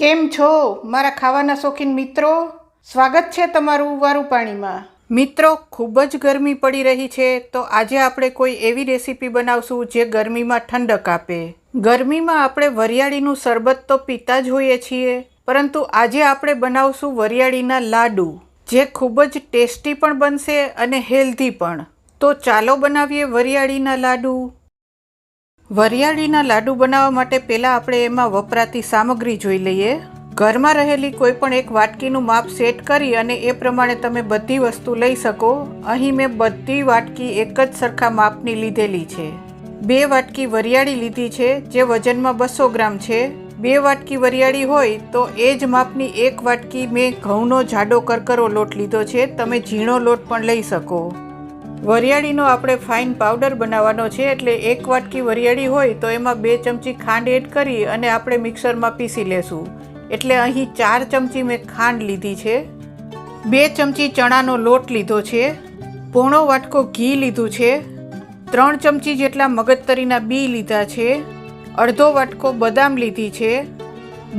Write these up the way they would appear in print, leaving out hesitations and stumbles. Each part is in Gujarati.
કેમ છો મારા ખાવાના શોખીન મિત્રો? સ્વાગત છે તમારું વારું પાણીમાં. મિત્રો, ખૂબ જ ગરમી પડી રહી છે, તો આજે આપણે કોઈ એવી રેસીપી બનાવશું જે ગરમીમાં ઠંડક આપે. ગરમીમાં આપણે વરિયાળીનું શરબત તો પીતા જ હોઈએ છીએ, પરંતુ આજે આપણે બનાવશું વરિયાળીના લાડુ, જે ખૂબ જ ટેસ્ટી પણ બનશે અને હેલ્ધી પણ. તો ચાલો બનાવીએ વરિયાળીના લાડુ. વરિયાળીના લાડુ બનાવવા માટે પહેલાં આપણે એમાં વપરાતી સામગ્રી જોઈ લઈએ. ઘરમાં રહેલી કોઈ પણ એક વાટકીનું માપ સેટ કરી અને એ પ્રમાણે તમે બધી વસ્તુ લઈ શકો. અહીં મેં બધી વાટકી એક જ સરખા માપની લીધેલી છે. 2 વાટકી વરિયાળી લીધી છે, જે વજનમાં 200 ગ્રામ છે. 2 વાટકી વરિયાળી હોય તો એ જ માપની 1 વાટકી મેં ઘઉંનો જાડો કરકરો લોટ લીધો છે. તમે ઝીણો લોટ પણ લઈ શકો. વરિયાળીનો આપણે ફાઇન પાવડર બનાવવાનો છે, એટલે 1 વાટકી વરિયાળી હોય તો એમાં 2 ચમચી ખાંડ એડ કરી અને આપણે મિક્સરમાં પીસી લેશું. એટલે અહીં 4 ચમચી મેં ખાંડ લીધી છે. 2 ચમચી ચણાનો લોટ લીધો છે. પોણો વાટકો ઘી લીધું છે. 3 ચમચી જેટલા મગજતરીના બી લીધા છે. અડધો વાટકો બદામ લીધી છે.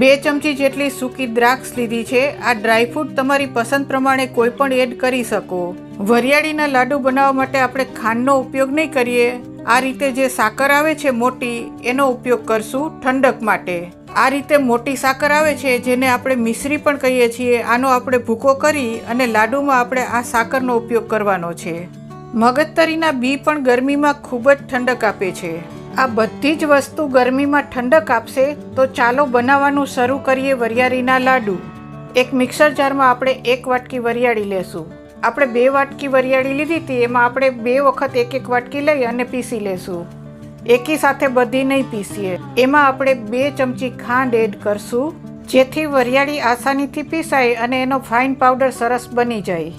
2 ચમચી જેટલી સૂકી દ્રાક્ષ લીધી છે. આ ડ્રાયફ્રૂટ તમારી પસંદ પ્રમાણે કોઈ પણ એડ કરી શકો. વરિયાળીના લાડુ બનાવવા માટે આપણે ખાંડનો ઉપયોગ નહીં કરીએ. આ રીતે જે સાકર આવે છે મોટી, એનો ઉપયોગ કરશું ઠંડક માટે. આ રીતે મોટી સાકર આવે છે, જેને આપણે મિશ્રી પણ કહીએ છીએ, આનો આપણે ભૂકો કરી અને લાડુમાં આપણે આ સાકરનો ઉપયોગ કરવાનો છે. મગજતરીના બી પણ ગરમીમાં ખૂબ જ ઠંડક આપે છે. આ બધી જ વસ્તુ ગરમીમાં ઠંડક આપશે. તો ચાલો બનાવવાનું શરૂ કરીએ વરિયાળીના લાડુ. એક મિક્સર જારમાં આપણે 1 વાટકી વરિયાળી લેશું. આપણે 2 વાટકી વરિયાળી લીધી હતી, એમાં આપણે 2 વખત 1 વાટકી લઈ અને પીસી લેશું. એકી સાથે બધી નહીં પીસીએ. એમાં આપણે 2 ચમચી ખાંડ એડ કરશું, જેથી વરિયાળી આસાનીથી પીસાય અને એનો ફાઇન પાવડર સરસ બની જાય.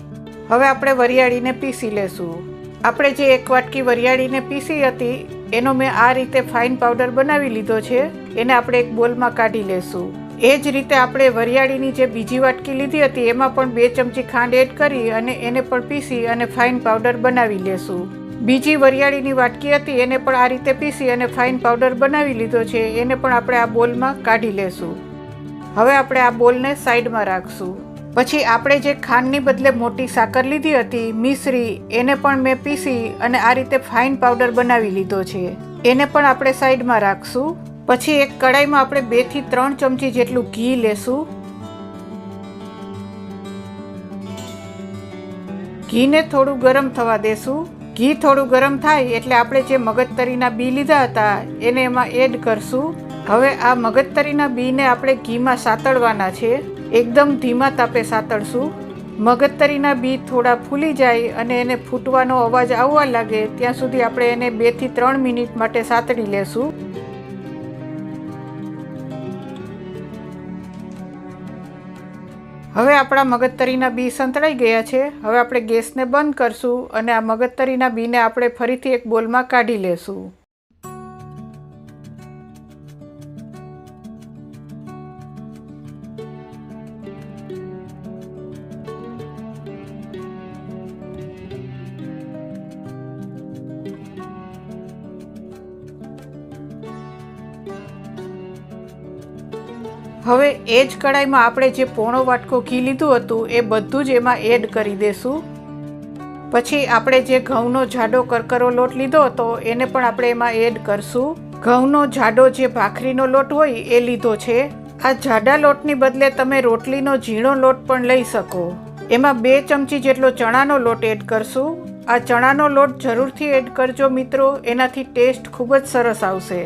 હવે આપણે વરિયાળીને પીસી લેશું. આપણે જે 1 વાટકી વરિયાળીને પીસી હતી, એનો મેં આ રીતે ફાઇન પાવડર બનાવી લીધો છે. એને આપણે એક બોલમાં કાઢી લેશું. એ જ રીતે આપણે વરિયાળીની જે બીજી વાટકી લીધી હતી, એમાં પણ 2 ચમચી ખાંડ એડ કરી અને એને પણ પીસી અને ફાઇન પાવડર બનાવી લેશું. બીજી વરિયાળીની વાટકી હતી, એને પણ આ રીતે પીસી અને ફાઇન પાવડર બનાવી લીધો છે. એને પણ આપણે આ બોલમાં કાઢી લેશું. હવે આપણે આ બોલને સાઈડમાં રાખશું. પછી આપણે જે ખાંડની બદલે મોટી સાકર લીધી હતી, મિશ્રી, એને પણ મેં પીસી અને આ રીતે ફાઇન પાવડર બનાવી લીધો છે. એને પણ આપણે સાઈડમાં રાખશું. પછી એક કડાઈમાં આપણે 2 થી 3 ચમચી જેટલું ઘી લેશું. ઘીને થોડું ગરમ થવા દેશું. ઘી થોડું ગરમ થાય એટલે આપણે જે મગજતરીના બી લીધા હતા, એને એમાં એડ કરશું. હવે આ મગજતરીના બીને આપણે ઘીમાં સાતળવાના છે. એકદમ ધીમા તાપે સાતળશું. મગજતરીના બી થોડા ફૂલી જાય અને એને ફૂટવાનો અવાજ આવવા લાગે ત્યાં સુધી આપણે એને 2 થી 3 મિનિટ માટે સાતળી લેશું. હવે આપણા મગજતરીના બી સંતળાઈ ગયા છે. હવે આપણે ગેસને બંધ કરશું અને આ મગજતરીના બીને આપણે ફરીથી એક બોલમાં કાઢી લેશું. હવે એ જ કડાઈમાં આપણે જે પોણો વાટકો ઘી લીધું હતું, એ બધું જ એમાં એડ કરી દેશું. પછી આપણે જે ઘઉંનો જાડો કરકરો લોટ લીધો હતો, એને પણ આપણે એમાં એડ કરશું. ઘઉંનો જાડો જે ભાખરીનો લોટ હોય એ લીધો છે. આ જાડા લોટની બદલે તમે રોટલીનો ઝીણો લોટ પણ લઈ શકો. એમાં 2 ચમચી જેટલો ચણાનો લોટ એડ કરશું. આ ચણાનો લોટ જરૂરથી એડ કરજો મિત્રો, એનાથી ટેસ્ટ ખૂબ જ સરસ આવશે.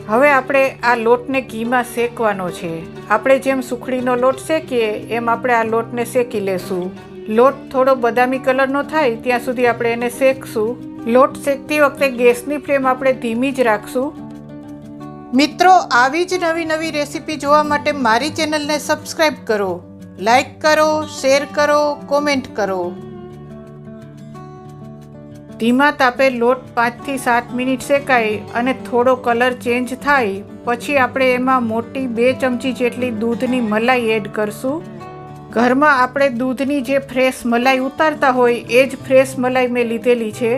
હવે આપણે આ લોટને ઘીમાં શેકવાનો છે. આપણે જેમ સુખડીનો લોટ શેકીએ એમ આપણે આ લોટને શેકી લેશું. લોટ થોડો બદામી કલરનો થાય ત્યાં સુધી આપણે એને શેકશું. લોટ શેકતી વખતે ગેસની ફ્લેમ આપણે ધીમી જ રાખશું. મિત્રો, આવી જ નવી નવી રેસીપી જોવા માટે મારી ચેનલને સબસ્ક્રાઈબ કરો, લાઈક કરો, શેર કરો, કોમેન્ટ કરો. ધીમા તાપે લોટ 5 થી 7 મિનિટ શેકાય અને થોડો કલર ચેન્જ થાય પછી આપણે એમાં મોટી 2 ચમચી જેટલી દૂધની મલાઈ એડ કરશું. ઘરમાં આપણે દૂધની જે ફ્રેશ મલાઈ ઉતારતા હોય એ જ ફ્રેશ મલાઈ મેં લીધેલી છે.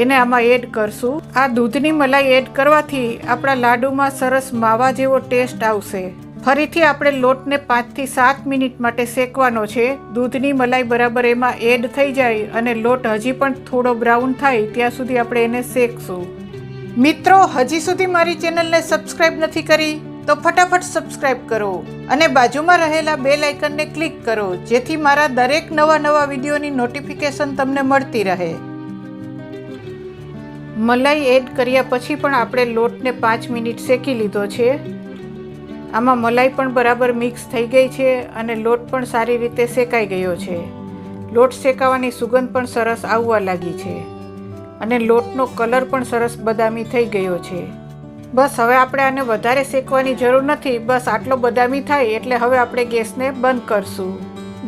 એને આમાં એડ કરશું. આ દૂધની મલાઈ એડ કરવાથી આપણા લાડુમાં સરસ માવા જેવો ટેસ્ટ આવશે. ફરીથી આપણે લોટને 5 થી 7 મિનિટ માટે શેકવાનો છે. દૂધની મલાઈ બરાબર એમાં એડ થઈ જાય અને લોટ હજી પણ થોડો બ્રાઉન થાય ત્યાં સુધી આપણે એને શેકશું. મિત્રો, હજી સુધી મારી ચેનલને સબસ્ક્રાઇબ નથી કરી તો ફટાફટ સબસ્ક્રાઇબ કરો અને બાજુમાં રહેલા બેલ આઇકનને ક્લિક કરો, જેથી મારા દરેક નવા વિડીયોની નોટિફિકેશન તમને મળતી રહે. મલાઈ એડ કર્યા પછી પણ આપણે લોટને 5 મિનિટ શેકી લીધો છે. આમાં મલાઈ પણ બરાબર મિક્સ થઈ ગઈ છે અને લોટ પણ સારી રીતે શેકાઈ ગયો છે. લોટ શેકાવાની સુગંધ પણ સરસ આવવા લાગી છે અને લોટનો કલર પણ સરસ બદામી થઈ ગયો છે. બસ હવે આપણે આને વધારે શેકવાની જરૂર નથી. બસ આટલો બદામી થાય એટલે હવે આપણે ગેસને બંધ કરશું.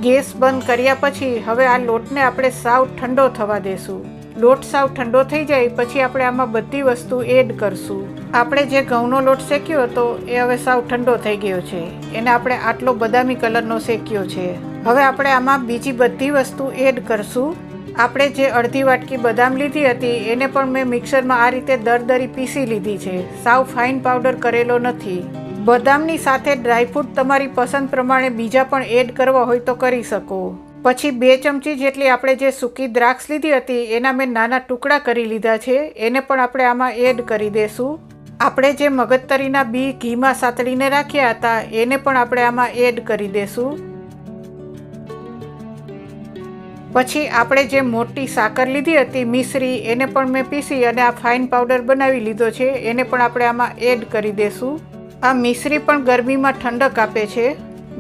ગેસ બંધ કર્યા પછી હવે આ લોટને આપણે સાવ ઠંડો થવા દેશું. લોટ સાવ ઠંડો થઈ જાય પછી આપણે આમાં બધી વસ્તુ એડ કરશું. આપણે જે ઘઉંનો લોટ શેક્યો હતો એ હવે સાવ ઠંડો થઈ ગયો છે. એને આપણે આટલો બદામી કલરનો શેક્યો છે. હવે આપણે આમાં બીજી બધી વસ્તુ એડ કરશું. આપણે જે અડધી વાટકી બદામ લીધી હતી એને પણ મેં મિક્સરમાં આ રીતે દરદરી પીસી લીધી છે. સાવ ફાઇન પાવડર કરેલો નથી. બદામની સાથે ડ્રાયફ્રૂટ તમારી પસંદ પ્રમાણે બીજા પણ એડ કરવા હોય તો કરી શકો. પછી 2 ચમચી જેટલી આપણે જે સૂકી દ્રાક્ષ લીધી હતી એના મેં નાના ટુકડા કરી લીધા છે. એને પણ આપણે આમાં એડ કરી દેશું. આપણે જે મગજતરીના બી ઘીમાં સાતળીને રાખ્યા હતા એને પણ આપણે આમાં એડ કરી દેશું. પછી આપણે જે મોટી સાકર લીધી હતી મિશ્રી એને પણ મેં પીસી અને આ ફાઇન પાવડર બનાવી લીધો છે. એને પણ આપણે આમાં એડ કરી દેશું. આ મિશ્રી પણ ગરમીમાં ઠંડક આપે છે.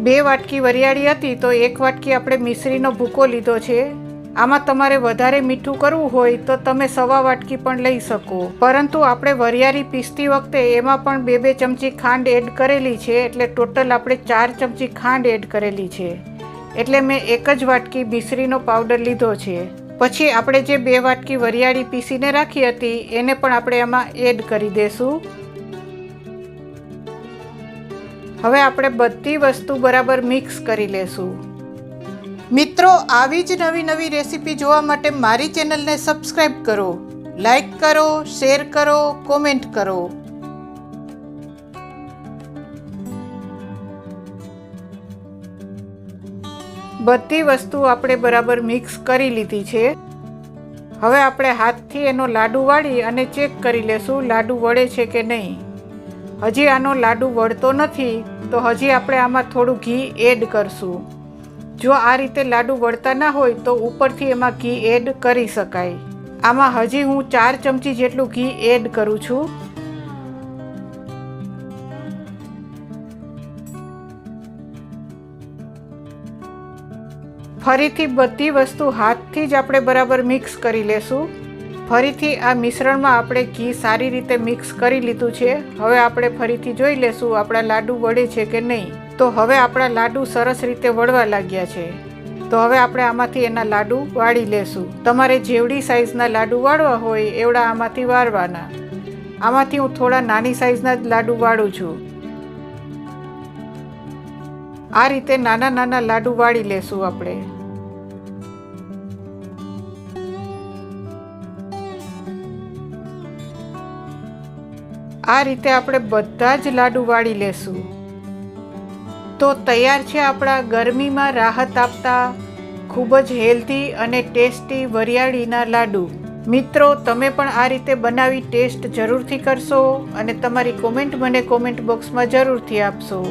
2 વાટકી વરિયાળી હતી તો 1 વાટકી આપણે મિશ્રીનો ભૂકો લીધો છે. આમાં તમારે વધારે મીઠું કરવું હોય તો તમે 1.25 વાટકી પણ લઈ શકો. પરંતુ આપણે વરિયાળી પીસતી વખતે એમાં પણ 2 ચમચી ખાંડ એડ કરેલી છે, એટલે ટોટલ આપણે 4 ચમચી ખાંડ એડ કરેલી છે. એટલે મેં 1 જ વાટકી મિશ્રીનો પાવડર લીધો છે. પછી આપણે જે 2 વાટકી વરિયાળી પીસીને રાખી હતી એને પણ આપણે એમાં એડ કરી દેશું. હવે આપણે બધી વસ્તુ બરાબર મિક્સ કરી લેશું. મિત્રો, આવી જ નવી રેસીપી જોવા માટે મારી ચેનલને સબસ્ક્રાઇબ કરો, લાઈક કરો, શેર કરો, કોમેન્ટ કરો. બધી વસ્તુ આપણે બરાબર મિક્સ કરી લીધી છે. હવે આપણે હાથથી એનો લાડુ વાળી અને ચેક કરી લેશું લાડુ વળે છે કે નહીં. હજી આનો લાડુ વળતો નથી તો હજી આપણે આમાં થોડું ઘી એડ કરશું. જો આ રીતે લાડુ વળતા ના હોય તો ઉપરથી એમાં ઘી એડ કરી શકાય. આમાં હજી હું 4 ચમચી જેટલું ઘી એડ કરું છું. ફરીથી બધી વસ્તુ હાથથી જ આપણે બરાબર મિક્સ કરી લેશું. ફરીથી આ મિશ્રણમાં આપણે ઘી સારી રીતે મિક્સ કરી લીધું છે. હવે આપણે ફરીથી જોઈ લેશું આપણા લાડુ વળે છે કે નહીં. તો હવે આપણા લાડુ સરસ રીતે વળવા લાગ્યા છે. તો હવે આપણે આમાંથી એના લાડુ વાળી લેશું. તમારે જેવડી સાઇઝના લાડુ વાળવા હોય એવડા આમાંથી વાળવાના. આમાંથી હું થોડા નાની સાઇઝના જ લાડુ વાળું છું. આ રીતે નાના લાડુ વાળી લેશું આપણે. આ રીતે આપણે બધા જ લાડુ વાળી લેશું. તો તૈયાર છે આપણા ગરમીમાં રાહત આપતા ખૂબ જ હેલ્ધી અને ટેસ્ટી વરિયાળીના લાડુ. મિત્રો, તમે પણ આ રીતે બનાવી ટેસ્ટ જરૂરથી કરશો અને તમારી કોમેન્ટ મને કોમેન્ટ બોક્સમાં જરૂરથી આપશો.